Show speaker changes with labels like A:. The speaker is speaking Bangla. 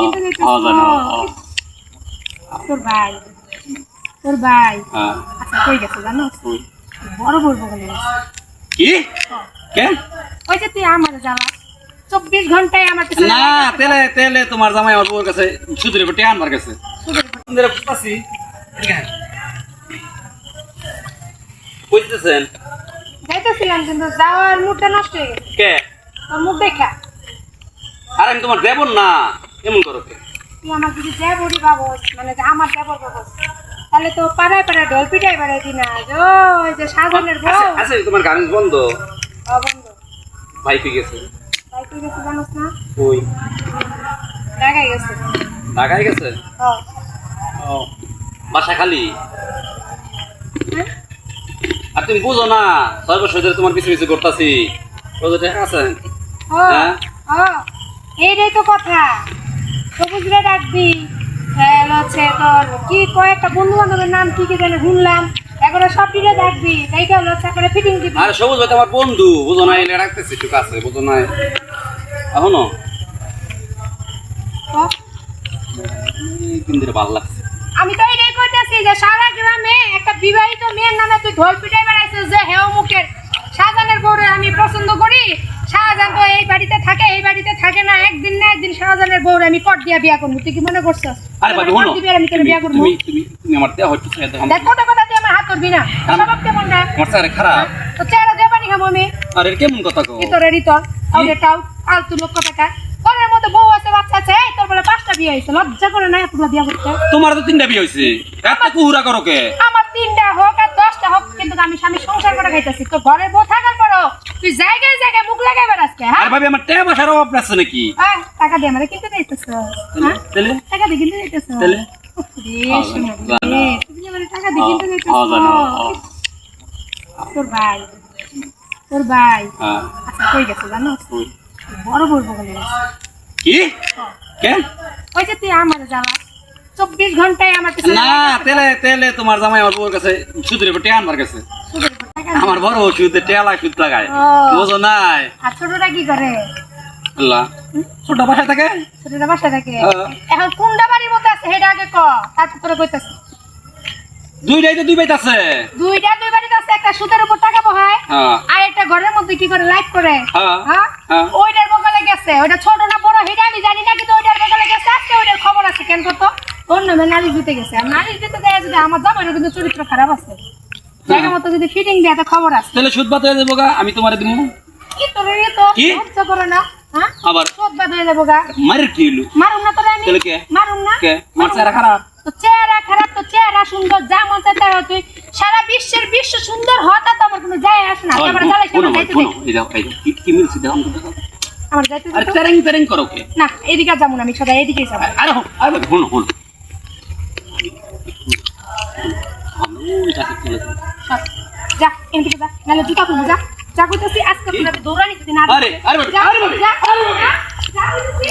A: কিনতে যাইতেছ তোর ভাই আচ্ছা কই গেছে জানো বড় বড় বলে
B: কি কে
A: ওই যে তুই আমার জ্বালা 24 ঘন্টায় আমার কাছে
B: না তেলে তেলে তোমার জামাই আমার বউর কাছে সুদের উপর টিয়া আনবার কাছে সুদের উপর পাসি বুঝতেছেন
A: যাইতেছিলাম কিন্তু যাওয়ার মুডটা নষ্ট হয়ে গেছে
B: কে
A: তোর মুখ দেখা
B: আর আমি তোমার দেবর না এমন করো কে
A: তুই আমার যদি দেবরি বাবস মানে যে আমার দেবর বাবস তাহলে তো পাড়ায় পাড়ায় ঢোল পিটাই বেড়াই দি না ওই যে সাজানের বউ
B: আচ্ছা তোমার গার্মেন্টস বন্ধ
A: বন্ধ
B: ভাই পে গেছে
A: ভাই তুই গেছে জানোস না
B: ওই
A: ঢাকায় গেছে
B: ঢাকায় গেছে ও বাসা খালি
A: হ্যাঁ?
B: আর তুমি বুঝো না 6 বছর ধরে তোমার পিছু পিছু করতেছি বুঝো ঠিক আছে
A: ও
B: হ্যাঁ
A: ও এইটাই তো কথা সবুজরে ডাকবি হচ্ছে তোর কি কয়েকটা বন্ধু বান্ধবের নাম কি কি জানে শুনলাম এগুলো সব দিলে ডাকবি তাই কেন হচ্ছে করে ফিটিং দিবি
B: আরে সবুজ ভাই তোমার বন্ধু বুঝো না এলে রাখতেছি একটু কাছে বুঝো না এখনো কিন্তু ভালো লাগছে
A: আমি তো এটাই কইতেছি যে সারা গ্রামে একটা বিবাহিত মেয়ের নামে তুই ঢোল পিটাই বেড়াইছিস যে হেও মুখের শাহজাহানের বউরে আমি পছন্দ করি শাহজাহান তো এই বাড়িতে থাকে না একদিন না একদিন শাহজাহানের বউরে আমি কট দিয়া বিয়া করবো তুই কি মনে করছিস
B: আরে ভাই হনো
A: আমি কেন বিয়া করবো
B: তুমি আমার দেহ হচ্ছে
A: দেখ কথা তুই আমার হাত ধরবি না সবাব কেমন না
B: আমার স্যার খারাপ
A: তো চেহারা দেবানি খাবো আমি
B: আরে কেমন কথা কও
A: ইতর আউটাও আলতু লোক কথা ঘরের মধ্যে বউ আছে বাচ্চা আছে এই তোর বলে 5টা বিয়ে হয়েছে লজ্জা করে না এতগুলো বিয়া করতে
B: তোমার তো 3টা বিয়ে হইছে এত কুহুরা করো কে
A: আমার 3টা হোক আর 10টা হোক কিন্তু আমি স্বামী সংসার করে খাইতেছি তো ঘরের বউ থাকার পরও তুই জায়গায় জায়গায় মুখ লাগাই বেড়াস কে হ্যাঁ
B: আরে ভাবি আমার টাকা পয়সার অভাব আছে নাকি
A: টাকা দিয়ে আমারে কিনতে দিতেছ হ্যাঁ
B: তেলে
A: টাকা দিয়ে কিনতে দিতেছ
B: তেলে
A: রে শোনা রে তুমি আমারে টাকা দিয়ে কিনতে দিতেছ তোর ভাই আচ্ছা কই গেছে জানো বড় বড় বলে
B: কি কে
A: ওই যে তুই আমার জ্বালা 24 ঘন্টায় আমার কাছে
B: না তেলে তেলে তোমার জামাই আমার বউর কাছে সুদের উপর টিয়া আনবার কাছে আমার বড় সুদে টেলা সুদ লাগায় বুঝো নাই
A: আর ছোটটা কি করে
B: আল্লাহ ছোট বাসা থাকে
A: ছোটটা বাসা থাকে এখন কোনটা বাড়ির মতো আছে সেটা আগে ক তারপর তোরা কইতাছিস
B: দুইটাই তো দুই বাইত আছে
A: দুই বাড়িতে আছে একটা সুদের উপর টাকা বহায় আর একটা ঘরের মধ্যে কি করে লাইট করে হ্যাঁ ওইটার বগলে গেছে ওইটা ছোট না বড় সেটা আমি জানি না কিন্তু ওইটার বগলে গেছে আজকে ওইটার খবর আছে কেন কত তোর নামে নালিশ দিতে গেছে আর নালিশ দিতে দেয় যদি আমার জামাইরও কিন্তু চরিত্র খারাপ আছে জায়গা মতো যদি ফিটিং দেয় তো খবর আছে
B: তাহলে সুদ বাদ হয়ে যাবো গা আমি তোমারে দিব
A: কি তোর রে তো লজ্জা করে না হ্যাঁ
B: আবার
A: সুদ বাদ হয়ে যাবো গা
B: মারের কি হলো
A: মারুম না তোরে আমি
B: তাহলে কে
A: মারুম না
B: কে আমার চেহারা খারাপ
A: তো চেহারা খারাপ তো চেহারা সুন্দর যা মন চায় তাই তুই সারা বিশ্ব সুন্দর হতা তো আমার কোনো যায় আসে না আমার জ্বালাই কেন যাইতে দে
B: কি মিলছে দাও
A: আমার যাইতে
B: আরে তেরেং করো কে
A: না এদিকে যাবো না আমি সদা এদিকেই যাবো
B: আরে আরে হন
A: যা এদিকে যা নালে জুতা খুলে যা যা কইতাছি আজকে তোরা দৌড়ানি যদি না
B: আরে
A: যা যা কইতাছি